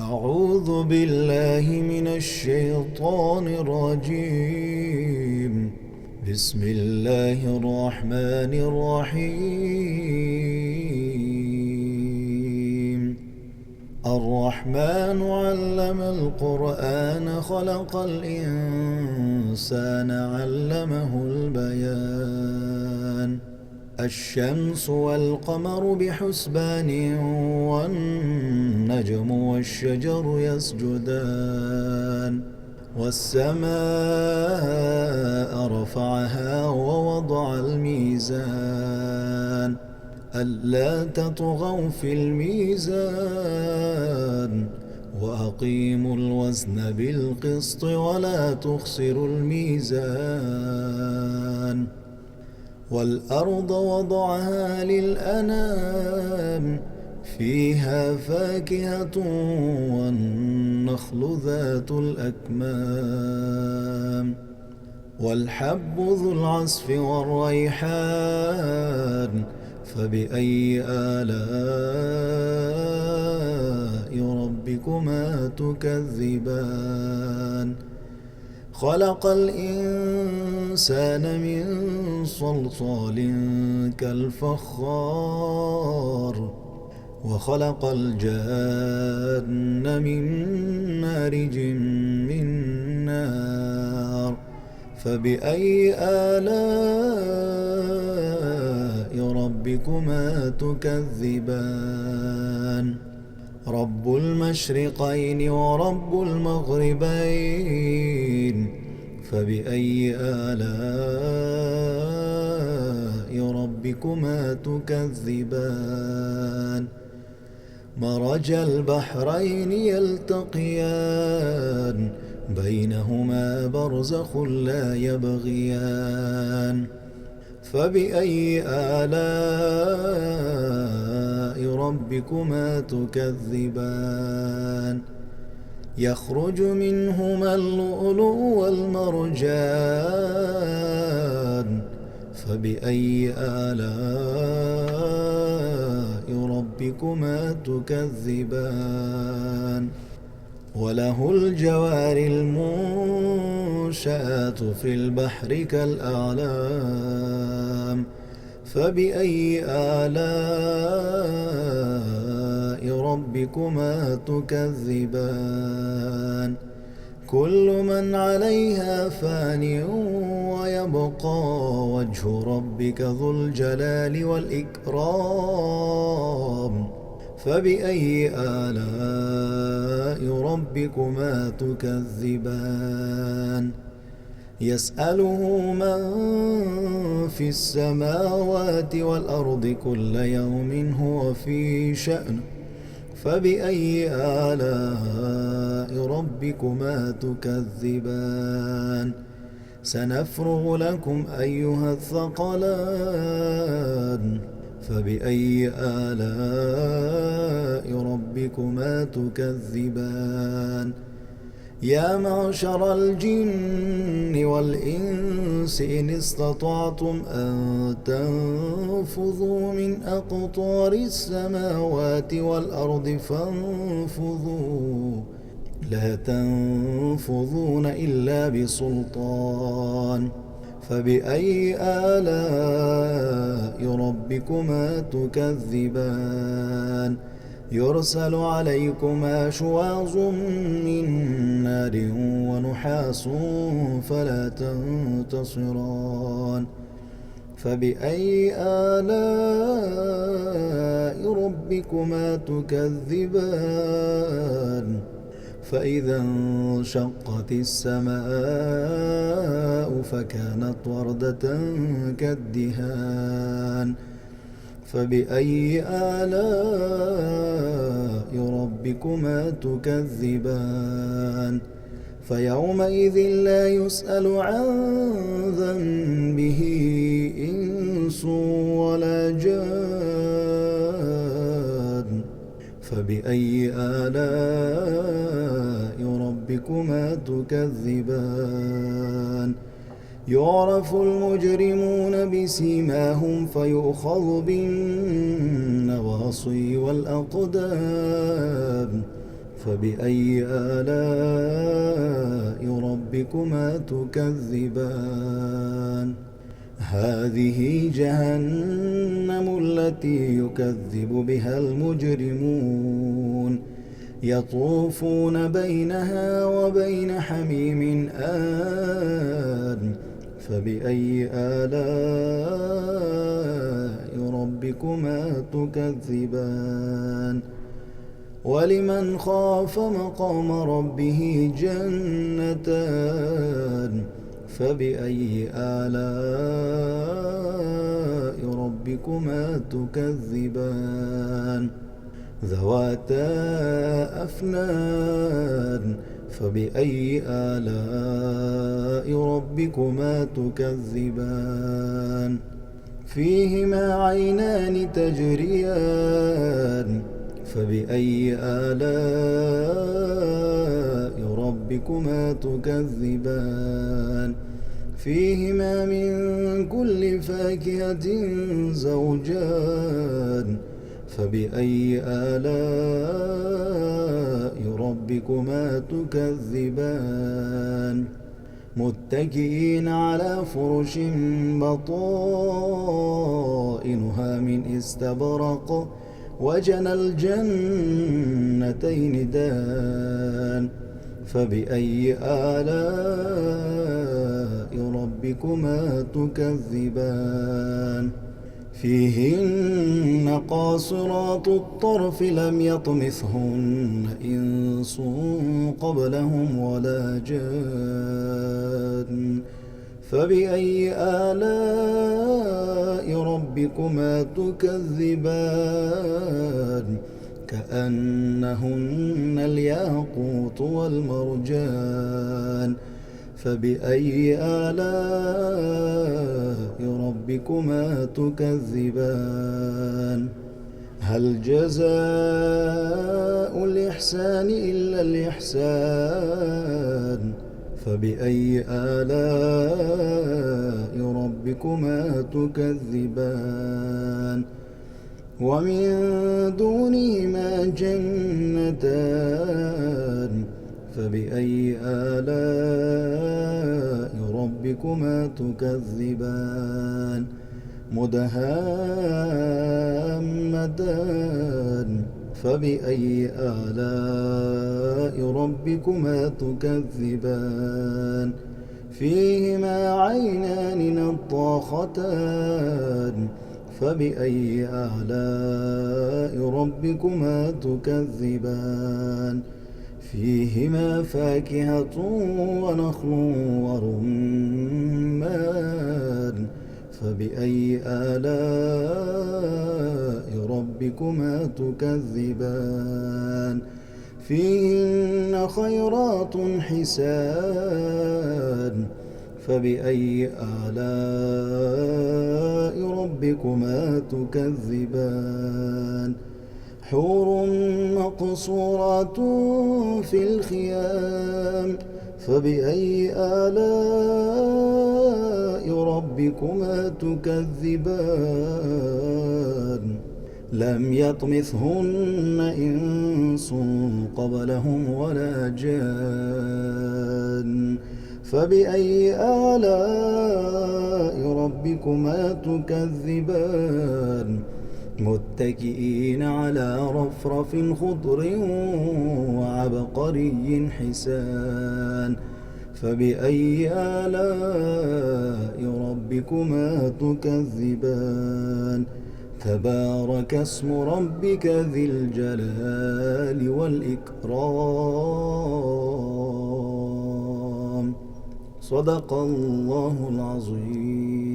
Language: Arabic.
أعوذ بالله من الشيطان الرجيم. بسم الله الرحمن الرحيم. الرحمن علم القرآن خلق الإنسان علمه البيان. الشمس والقمر بحسبان والنجم والشجر يسجدان. والسماء رفعها ووضع الميزان ألا تطغوا في الميزان وأقيموا الوزن بالقسط ولا تخسروا الميزان. والأرض وضعها للأنام فيها فاكهة والنخل ذات الأكمام والحب ذو العصف والريحان فبأي آلاء ربكما تكذبان. خلق الإنسان من صلصال كالفخار وخلق الجان من مارج من نار فبأي آلاء ربكما تكذبان. رب المشرقين ورب المغربين فبأي آلاء ربكما تكذبان. مرج البحرين يلتقيان بينهما برزخ لا يبغيان فبأي آلاء ربكما تكذبان. يخرج منهما اللؤلؤ والمرجان فبأي آلاء ربكما تكذبان. وله الجوار المنشآت في البحر كالأعلام فبأي آلاء ربكما تكذبان. كل من عليها فان ويبقى وجه ربك ذو الجلال والإكرام فبأي آلاء ربكما تكذبان. يسأله من في السماوات والأرض كل يوم هو في شأن فبأي آلاء ربكما تكذبان. سنفرغ لكم أيها الثقلان فبأي آلاء ربكما تكذبان. يا معشر الجن والإنس إن استطعتم أن تنفذوا من أقطار السماوات والأرض فانفذوا لا تنفذون إلا بسلطان فبأي آلاء ربكما تكذبان. يرسل عليكما شواظ من نار ونحاس فلا تنتصران فبأي آلاء ربكما تكذبان. فإذا انشقت السماء فكانت وردة كالدهان فبأي آلاء ربكما تكذبان. فيومئذ لا يسأل عن ذنبه إنس ولا جان فبأي آلاء ربكما تكذبان. يعرف المجرمون بسيماهم فيؤخذ بالنواصي والأقدام فبأي آلاء ربكما تكذبان هذه جهنم التي يكذب بها المجرمون يطوفون بينها وبين حميم آن فبأي آلاء ربكما تكذبان ولمن خاف مقام ربه جنتان فبأي آلاء ربكما تكذبان ذواتا أفنان فبأي آلاء ربكما تكذبان فيهما عينان تجريان فبأي آلاء ربكما تكذبان فيهما من كل فاكهة زوجان فبأي آلاء ربكما تكذبان متكئين على فرش بطائنها من استبرق وجنى الجنتين دان فبأي آلاء ربكما تكذبان فيهن قاصرات الطرف لم يطمثهن إنس قبلهم ولا جان فبأي آلاء ربكما تكذبان كأنهن الياقوت والمرجان فبأي آلاء ربكما تكذبان هل جزاء الإحسان إلا الإحسان فبأي آلاء ربكما تكذبان ومن دونهما جنتان فبأي آلاء ربكما تكذبان مدهامتان فبأي آلاء ربكما تكذبان فيهما عينان نضاختان فبأي آلاء ربكما تكذبان فيهما فاكهة ونخل ورمان فبأي آلاء ربكما تكذبان فيهن خيرات حسان فبأي آلاء ربكما تكذبان حور مقصورات في الخيام فبأي آلاء ربكما تكذبان لم يطمثهن إنس قبلهم ولا جان فبأي آلاء ربكما تكذبان متكئين على رفرف خضر وعبقري حسان فبأي آلاء ربكما تكذبان تبارك اسم ربك ذي الجلال والإكرام صدق الله العظيم.